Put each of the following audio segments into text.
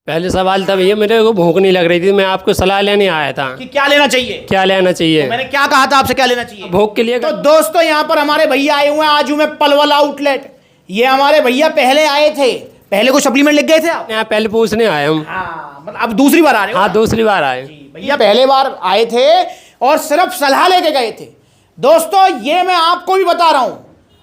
पहले सवाल था भैया, मेरे को भूख नहीं लग रही थी, मैं आपको सलाह लेने आया था कि क्या लेना चाहिए। क्या लेना चाहिए। तो मैंने क्या कहा था आपसे, क्या लेना चाहिए भूख के लिए। तो दोस्तों यहाँ पर हमारे भैया आए हुए हैं आजू में पलवल आउटलेट। ये हमारे भैया पहले आए थे, पहले कोई सप्लीमेंट लिख गए थे आप? यहाँ पहले पूछने आए हम। हाँ, मतलब अब दूसरी बार आ रहे हो? हाँ, दूसरी बार आए। भैया पहले बार आए थे और सिर्फ सलाह लेके गए थे। दोस्तों ये मैं आपको भी बता रहा हूं,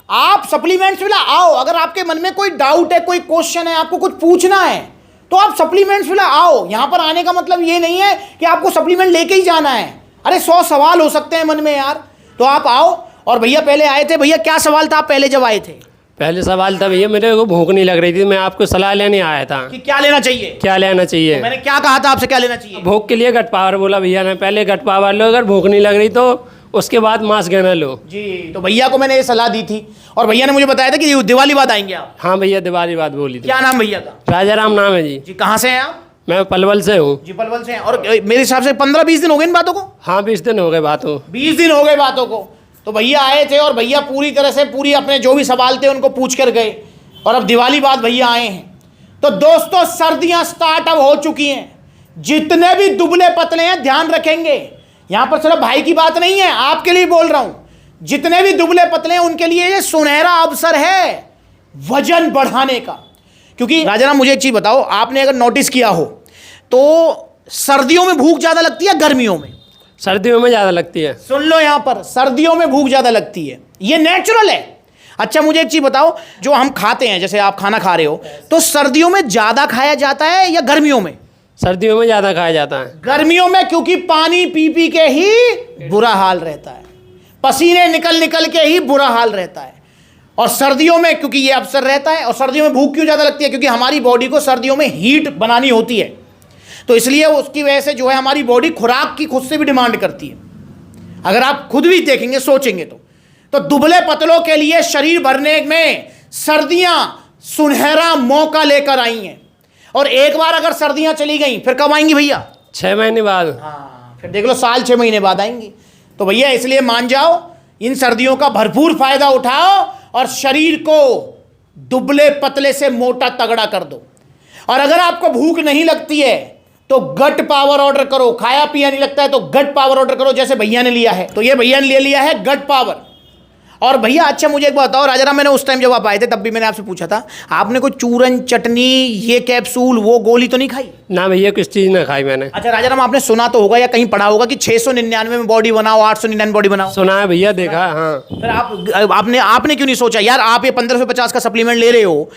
आप सप्लीमेंट्स मिला आओ। अगर आपके मन में कोई डाउट है, कोई क्वेश्चन है, आपको कुछ पूछना है, तो आप सप्लीमेंट्स मिला आओ। यहां पर आने का मतलब ये नहीं है कि आपको सप्लीमेंट लेके ही जाना है। अरे 100 सवाल हो सकते हैं मन में यार, तो आप आओ। और भैया पहले आए थे, भैया क्या सवाल था आप पहले जब आए थे? पहले सवाल था भैया, मेरे को भूख नहीं लग रही थी, मैं आपको सलाह लेने आया था कि क्या लेना चाहिए। क्या लेना चाहिए। तो मैंने क्या कहा था आपसे, क्या लेना चाहिए? भूख के लिए गट पावर बोला भैया ने, पहले गट पावर लो, अगर भूख नहीं लग रही तो उसके बाद मांस गेना लो। जी, तो भैया को मैंने ये सलाह दी थी और भैया ने मुझे बताया था कि दिवाली बाद आएंगे आप। हाँ भैया, दिवाली बात बोली थी। क्या नाम भैया का? राजा राम नाम है जी। जी, कहाँ से हैं आप? मैं पलवल से हूँ जी, पलवल से हैं। और मेरे हिसाब से 15-20 दिन हो गए इन बातों को। हाँ, 20 दिन हो गए बातों। 20 दिन हो गए बातों को। तो भैया आए थे और भैया पूरी तरह से पूरी अपने जो भी सवाल थे उनको पूछ कर गए, और अब दिवाली बाद भैया आए हैं। तो दोस्तों सर्दियां स्टार्ट अब हो चुकी हैं। जितने भी दुबले पतले हैं ध्यान रखेंगे, यहां पर सिर्फ भाई की बात नहीं है, आपके लिए बोल रहा हूं। जितने भी दुबले पतले हैं उनके लिए ये सुनहरा अवसर है वजन बढ़ाने का। क्योंकि राजाराम मुझे एक चीज बताओ, आपने अगर नोटिस किया हो तो सर्दियों में भूख ज्यादा लगती है गर्मियों में? सर्दियों में ज़्यादा लगती है। सुन लो, यहां पर सर्दियों में भूख ज्यादा लगती है, ये नेचुरल है। अच्छा मुझे एक चीज बताओ, जो हम खाते हैं, जैसे आप खाना खा रहे हो, तो सर्दियों में ज्यादा खाया जाता है या गर्मियों में? सर्दियों में ज़्यादा खाया जाता है। गर्मियों में, क्योंकि पानी पी पी के ही बुरा हाल रहता है, पसीने निकल निकल के ही बुरा हाल रहता है। और सर्दियों में क्योंकि ये अवसर रहता है। और सर्दियों में भूख क्यों ज्यादा लगती है? क्योंकि हमारी बॉडी को सर्दियों में हीट बनानी होती है, तो इसलिए उसकी वजह से जो है हमारी बॉडी खुराक की खुद से भी डिमांड करती है। अगर आप खुद भी देखेंगे, सोचेंगे तो दुबले पतलों के लिए शरीर भरने में सर्दियां सुनहरा मौका लेकर आई हैं। और एक बार अगर सर्दियां चली गई फिर कब आएंगी भैया? 6 महीने बाद। हाँ, फिर देख लो साल 6 महीने बाद आएंगी। तो भैया इसलिए मान जाओ, इन सर्दियों का भरपूर फायदा उठाओ और शरीर को दुबले पतले से मोटा तगड़ा कर दो। और अगर आपको भूख नहीं लगती है तो गट पावर ऑर्डर करो। खाया पिया नहीं लगता है तो गट पावर ऑर्डर करो, जैसे भैया ने लिया है। तो ये भैया ने ले लिया है गट पावर। और भैया अच्छा मुझे एक बात बताओ राजाराम, मैंने उस टाइम जब आप आए थे तब भी मैंने आपसे पूछा था, आपने कोई चूरन चटनी ये कैप्सूल वो गोली तो नहीं खाई? ना भैया, किस चीज़ ना खाई मैंने। अच्छा राजाराम, आपने सुना तो होगा या कहीं पढ़ा होगा कि 699 में बॉडी बनाओ, 899 बॉडी बनाओ। सुना है भैया, देखा। हाँ, फिर आपने क्यों नहीं सोचा यार, आप ये 1550 का सप्लीमेंट ले रहे हो?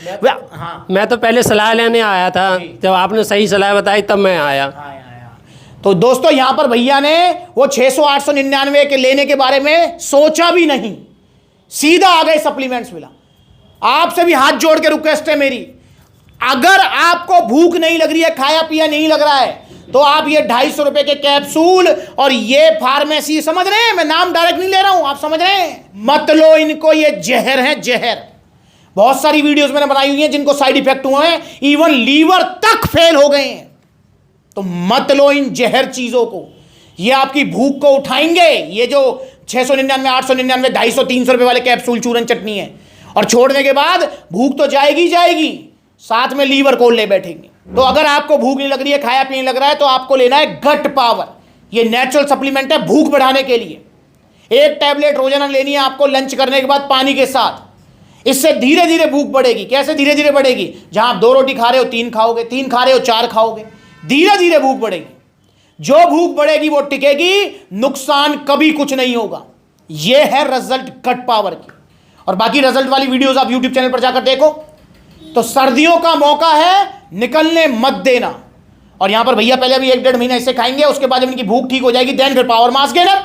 हाँ, मैं तो पहले सलाह लेने आया था, जब आपने सही सलाह बताई तब मैं आया। तो दोस्तों यहां पर भैया ने वो 600-899 के लेने के बारे में सोचा भी नहीं, सीधा आ गए सप्लीमेंट्स मिला। आपसे भी हाथ जोड़ के रिक्वेस्ट है मेरी, अगर आपको भूख नहीं लग रही है, खाया पिया नहीं लग रहा है, तो आप ये 250 रुपए के कैप्सूल और ये फार्मेसी, समझ रहे हैं, मैं नाम डायरेक्ट नहीं ले रहा हूं, आप समझ रहे हैं, मत लो इनको, ये जहर है जहर। बहुत सारी वीडियोस मैंने बनाई हुई हैं जिनको साइड इफेक्ट हुए हैं, इवन लीवर तक फेल हो गए हैं। तो मत लो इन जहर चीजों को, ये आपकी भूख को उठाएंगे। ये जो 699, 899, 250, 300 रुपए वाले कैप्सूल चूरन चटनी है, और छोड़ने के बाद भूख तो जाएगी जाएगी, साथ में लीवर को ले बैठेंगे। तो अगर आपको भूख नहीं लग रही है, खाया पीने लग रहा है, तो आपको लेना है गट पावर। ये नेचुरल सप्लीमेंट है भूख बढ़ाने के लिए। एक टैबलेट रोजाना लेनी है आपको लंच करने के बाद पानी के साथ। इससे धीरे धीरे भूख बढ़ेगी। कैसे धीरे धीरे बढ़ेगी? जहां आप 2 रोटी खा रहे हो 3 खाओगे, 3 खा रहे हो 4 खाओगे, धीरे धीरे भूख बढ़ेगी। जो भूख बढ़ेगी वो टिकेगी, नुकसान कभी कुछ नहीं होगा। यह है रिजल्ट गट पावर की। और बाकी रिजल्ट वाली वीडियोस आप यूट्यूब चैनल पर जाकर देखो। तो सर्दियों का मौका है, निकलने मत देना। और यहां पर भैया पहले भी 1-1.5 महीना इसे खाएंगे, उसके बाद जब इनकी भूख ठीक हो जाएगी देन फिर पावर मास गेनर।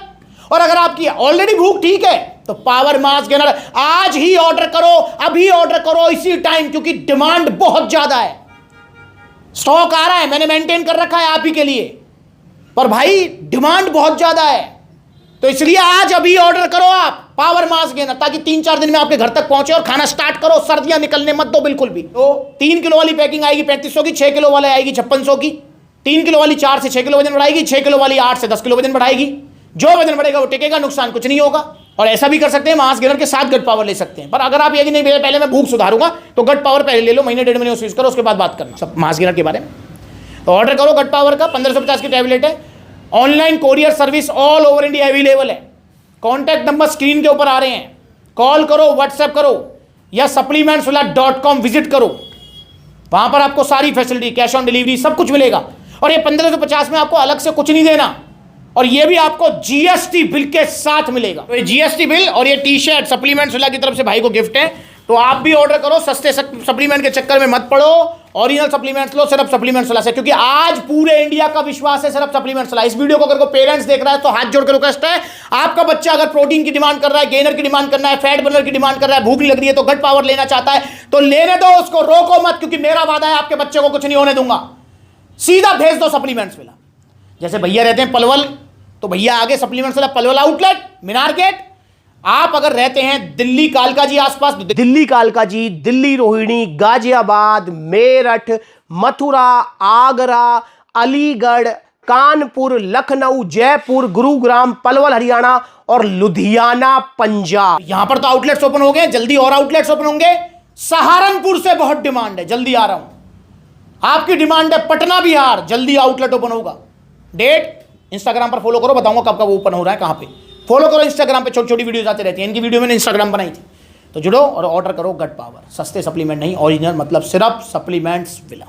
और अगर आपकी ऑलरेडी भूख ठीक है तो पावर मास गेनर आज ही ऑर्डर करो, अभी ऑर्डर करो इसी टाइम, क्योंकि डिमांड बहुत ज्यादा है। स्टॉक आ रहा है, मैंने मेंटेन कर रखा है आप ही के लिए, पर भाई डिमांड बहुत ज्यादा है। तो इसलिए आज अभी ऑर्डर करो आप पावर मास गेनर, ताकि 3-4 दिन में आपके घर तक पहुंचे और खाना स्टार्ट करो। सर्दियां निकलने मत दो बिल्कुल भी। तो 3 किलो वाली पैकिंग आएगी 3500 की, 6 किलो वाली आएगी 5600 की, 3 किलो वाली 4 से 6 किलो वजन बढ़ाएगी, 6 किलो वाली 8 से 10 किलो वजन बढ़ाएगी। जो वजन बढ़ेगा वो टिकेगा, नुकसान कुछ नहीं होगा। और ऐसा भी कर सकते हैं, मास गेनर के साथ गट पावर ले सकते हैं। पर अगर आप ये कि नहीं भैया पहले मैं भूख सुधारूंगा, तो गट पावर पहले ले लो, महीने 1.5 महीने यूज करो, उसके बाद बात करना सब मास गेनर के बारे में। तो ऑर्डर करो गट पावर का, 1550 की टैबलेट है। Online courier service all over India available है। कॉन्टैक्ट नंबर स्क्रीन के ऊपर आ रहे हैं, कॉल करो, व्हाट्सएप करो या supplementsvilla.com विजिट करो। वहां पर आपको सारी फैसिलिटी, कैश ऑन डिलीवरी, सब कुछ मिलेगा। और ये 1550 में आपको अलग से कुछ नहीं देना, और ये भी आपको जीएसटी बिल के साथ मिलेगा। तो ये जीएसटी बिल और ये टी शर्ट सप्लीमेंट्स विला की तरफ से भाई को गिफ्ट है। तो आप भी ऑर्डर करो, सस्ते सप्लीमेंट के चक्कर में मत पड़ो, ओरिजिनल सप्लीमेंट्स लो सिर्फ सप्लीमेंट्स विला से, क्योंकि आज पूरे इंडिया का विश्वास है सिर्फ सप्लीमेंट्स विला। इस वीडियो को अगर कोई पेरेंट्स देख रहा है तो हाथ जोड़ के रिक्वेस्ट है, आपका बच्चा अगर प्रोटीन की डिमांड कर रहा है, गेनर की डिमांड करना है, फैट बर्नर की डिमांड कर रहा है, भूख नहीं लग रही है तो गट पावर लेना चाहता है, तो लेने दो, उसको रोको मत, क्योंकि मेरा वादा है आपके बच्चे को कुछ नहीं होने दूंगा। सीधा भेज दो सप्लीमेंट्स विला। जैसे भैया रहते हैं पलवल, तो भैया आगे सप्लीमेंट्स विला पलवल आउटलेट, मीनार गेट। आप अगर रहते हैं दिल्ली कालकाजी आसपास, दिल्ली कालकाजी, दिल्ली रोहिणी, गाजियाबाद, मेरठ, मथुरा, आगरा, अलीगढ़, कानपुर, लखनऊ, जयपुर, गुरुग्राम, पलवल हरियाणा और लुधियाना पंजाब, यहां पर तो आउटलेट्स ओपन हो गए, जल्दी और आउटलेट्स ओपन होंगे। सहारनपुर से बहुत डिमांड है, जल्दी आ रहा हूं। आपकी डिमांड है पटना बिहार, जल्दी आउटलेट ओपन होगा। डेट इंस्टाग्राम पर फॉलो करो, बताऊंगा कब कब ओपन हो रहा है, कहां पे। फॉलो करो इंस्टाग्राम पे, छोटी छोटी वीडियोस आती रहती हैं। इनकी वीडियो मैंने इंस्टाग्राम बनाई थी। तो जुड़ो और ऑर्डर करो गट पावर, सस्ते सप्लीमेंट नहीं, ओरिजिनल, मतलब सिर्फ सप्लीमेंट्स विला।